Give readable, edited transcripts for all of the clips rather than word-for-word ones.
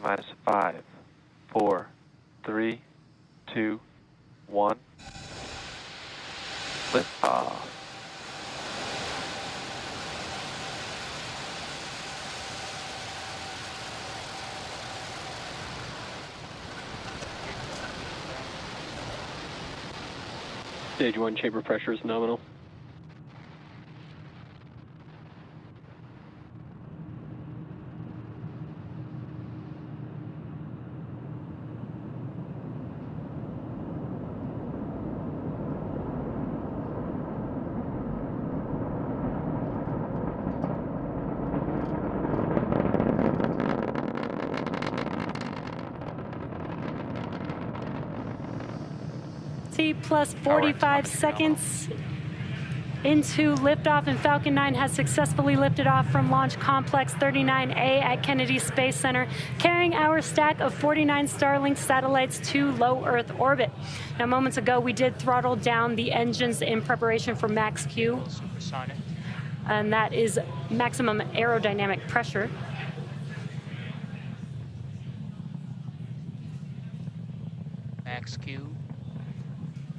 T-minus 5, 4, 3, 2, 1. Liftoff. Stage 1 chamber pressure is nominal. Plus 45 seconds into liftoff, and Falcon 9 has successfully lifted off from Launch Complex 39A at Kennedy Space Center, carrying our stack of 49 Starlink satellites to low Earth orbit. Now, moments ago, we did throttle down the engines in preparation for Max-Q, Supersonic. and that is maximum aerodynamic pressure. Max-Q.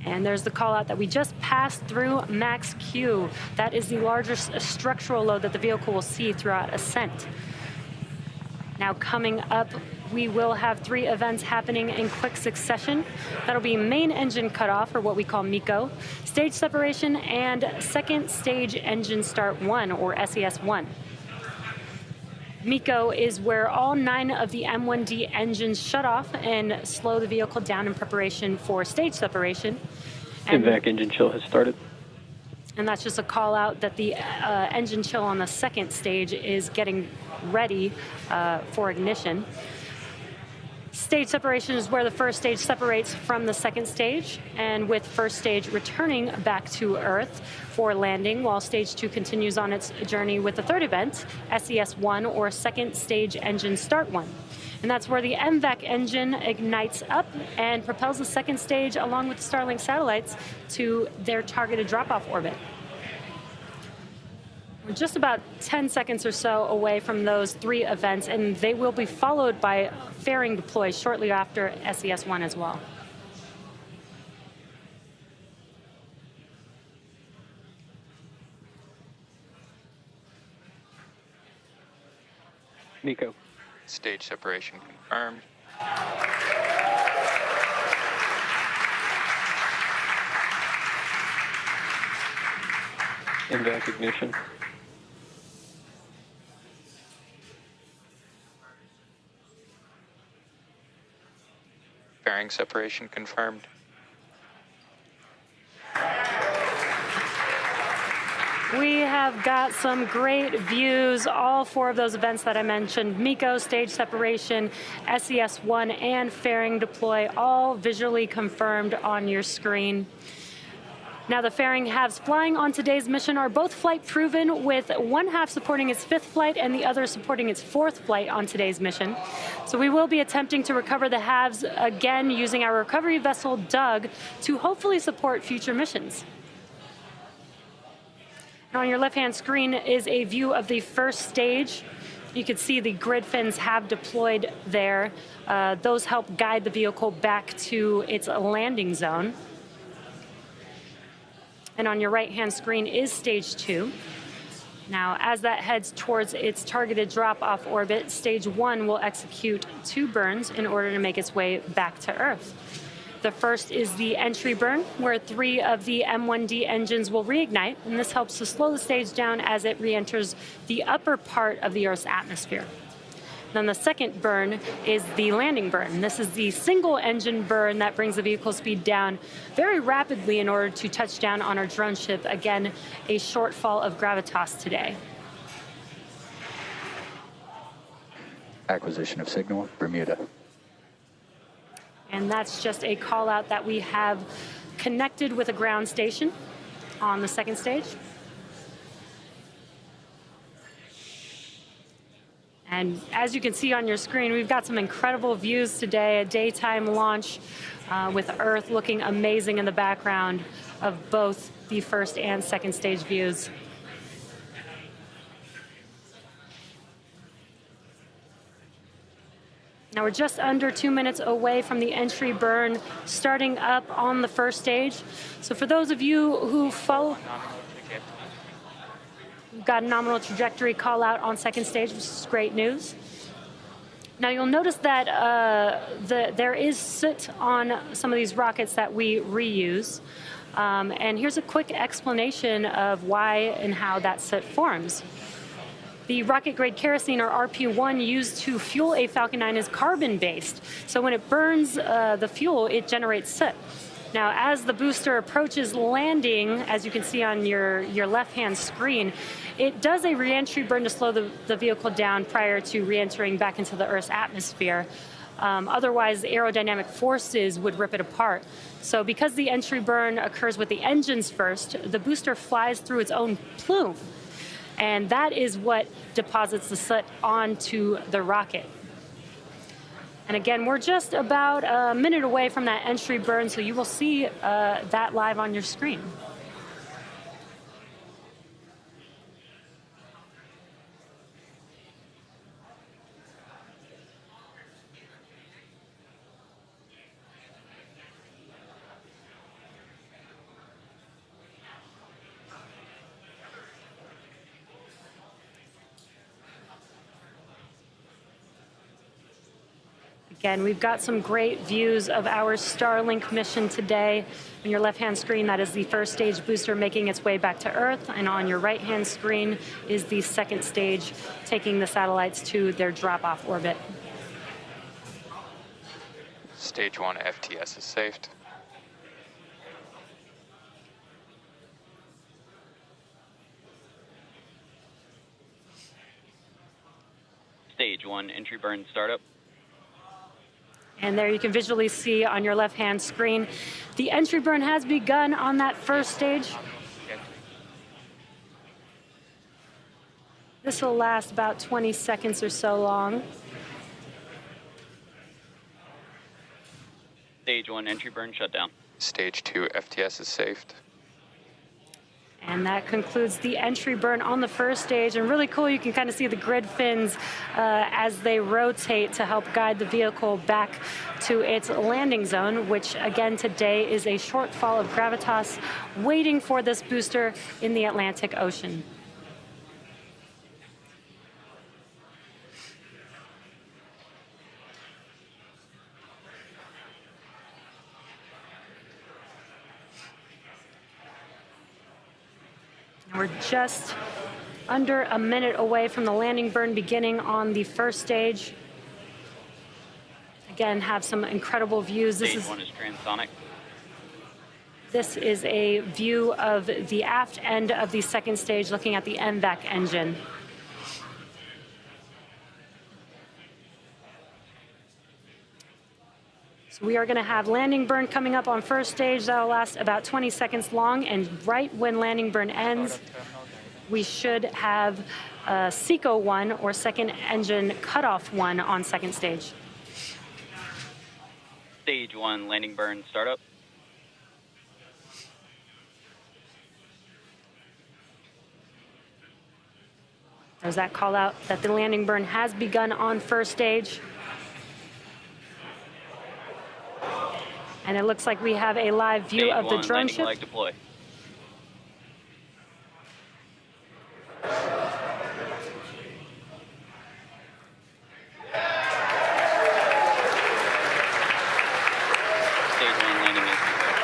And there's the call out that we just passed through Max-Q. That is the largest structural load that the vehicle will see throughout ascent. Now coming up, we will have 3 events happening in quick succession. That'll be main engine cutoff, or what we call MECO, stage separation, and second stage engine start 1, or SES-1. MECO is where all 9 of the M1D engines shut off and slow the vehicle down in preparation for stage separation. And MVAC engine chill has started. And that's just a call out that the engine chill on the second stage is getting ready for ignition. Stage separation is where the first stage separates from the second stage, and with first stage returning back to Earth for landing, while stage 2 continues on its journey with the third event, SES-1, or second stage engine start 1. And that's where the MVAC engine ignites up and propels the second stage along with the Starlink satellites to their targeted drop-off orbit. We're just about 10 seconds or so away from those 3 events, and they will be followed by fairing deploys shortly after SES-1 as well. MECO. Stage separation confirmed. MVAC ignition. Fairing separation confirmed. We have got some great views, all 4 of those events that I mentioned, MECO, stage separation, SES-1, and fairing deploy, all visually confirmed on your screen. Now, the fairing halves flying on today's mission are both flight proven, with one half supporting its 5th flight and the other supporting its 4th flight on today's mission. So we will be attempting to recover the halves again using our recovery vessel, Doug, to hopefully support future missions. On your left-hand screen is a view of the first stage. You can see the grid fins have deployed there. Those help guide the vehicle back to its landing zone. And on your right-hand screen is stage 2. Now, as that heads towards its targeted drop-off orbit, stage 1 will execute 2 burns in order to make its way back to Earth. The first is the entry burn, where 3 of the M1D engines will reignite, and this helps to slow the stage down as it re-enters the upper part of the Earth's atmosphere. Then the second burn is the landing burn. This is the single engine burn that brings the vehicle speed down very rapidly in order to touch down on our drone ship. Again, a shortfall of gravitas today. Acquisition of signal, Bermuda. And that's just a call out that we have connected with a ground station on the second stage. And as you can see on your screen, we've got some incredible views today, a daytime launch with Earth looking amazing in the background of both the first and second stage views. Now we're just under 2 minutes away from the entry burn starting up on the first stage. So for those of you who follow, we've got a nominal trajectory call out on second stage, which is great news. Now you'll notice that there is soot on some of these rockets that we reuse. And here's a quick explanation of why and how that soot forms. The rocket-grade kerosene, or RP1, used to fuel a Falcon 9 is carbon-based. So when it burns the fuel, it generates soot. Now, as the booster approaches landing, as you can see on your left-hand screen, it does a re-entry burn to slow the vehicle down prior to re-entering back into the Earth's atmosphere. Otherwise, the aerodynamic forces would rip it apart. So because the entry burn occurs with the engines first, the booster flies through its own plume. And that is what deposits the soot onto the rocket. And again, we're just about a minute away from that entry burn, so you will see that live on your screen. Again, we've got some great views of our Starlink mission today. On your left-hand screen, that is the first stage booster making its way back to Earth, and on your right-hand screen is the second stage taking the satellites to their drop-off orbit. Stage 1 FTS is saved. Stage 1 entry burn startup. And there you can visually see on your left-hand screen, the entry burn has begun on that first stage. This will last about 20 seconds or so long. Stage 1 entry burn shutdown. Stage 2 FTS is saved. And that concludes the entry burn on the first stage. And really cool, you can kind of see the grid fins as they rotate to help guide the vehicle back to its landing zone, which again today is a shortfall of gravitas waiting for this booster in the Atlantic Ocean. We're just under a minute away from the landing burn beginning on the first stage. Again, have some incredible views. Stage 1 is transonic. This is a view of the aft end of the second stage, looking at the MVAC engine. So we are going to have landing burn coming up on first stage. That will last about 20 seconds long, and right when landing burn ends, we should have SECO 1, or second engine cutoff 1, on second stage. Stage 1 landing burn startup. There's that call out that the landing burn has begun on first stage. And it looks like we have a live view Stage of the 1 drone landing ship. leg deploy. Stage 1 landing is deployed.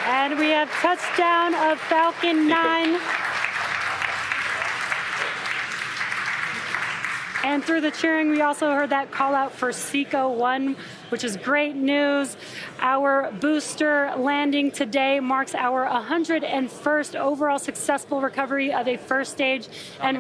And we have touchdown of Falcon 9. And through the cheering, we also heard that call out for SECO 1, which is great news. Our booster landing today marks our 101st overall successful recovery of a first stage and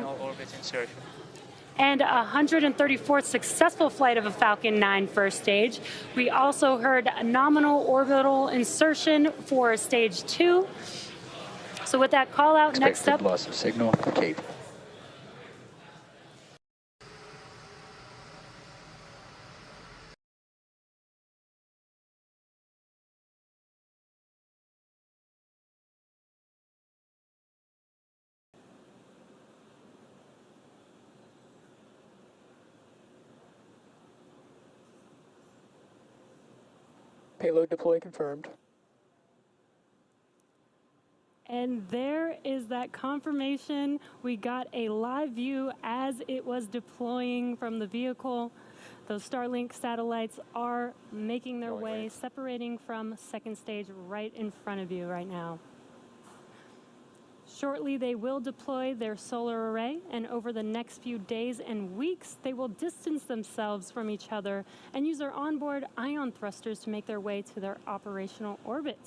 134th successful flight of a Falcon 9 first stage. We also heard nominal orbital insertion for stage 2. So with that call out, next up, loss of signal, Cape. Payload deploy confirmed. And there is that confirmation. We got a live view as it was deploying from the vehicle. Those Starlink satellites are making their way, separating from second stage right in front of you right now. Shortly, they will deploy their solar array, and over the next few days and weeks, they will distance themselves from each other and use their onboard ion thrusters to make their way to their operational orbit.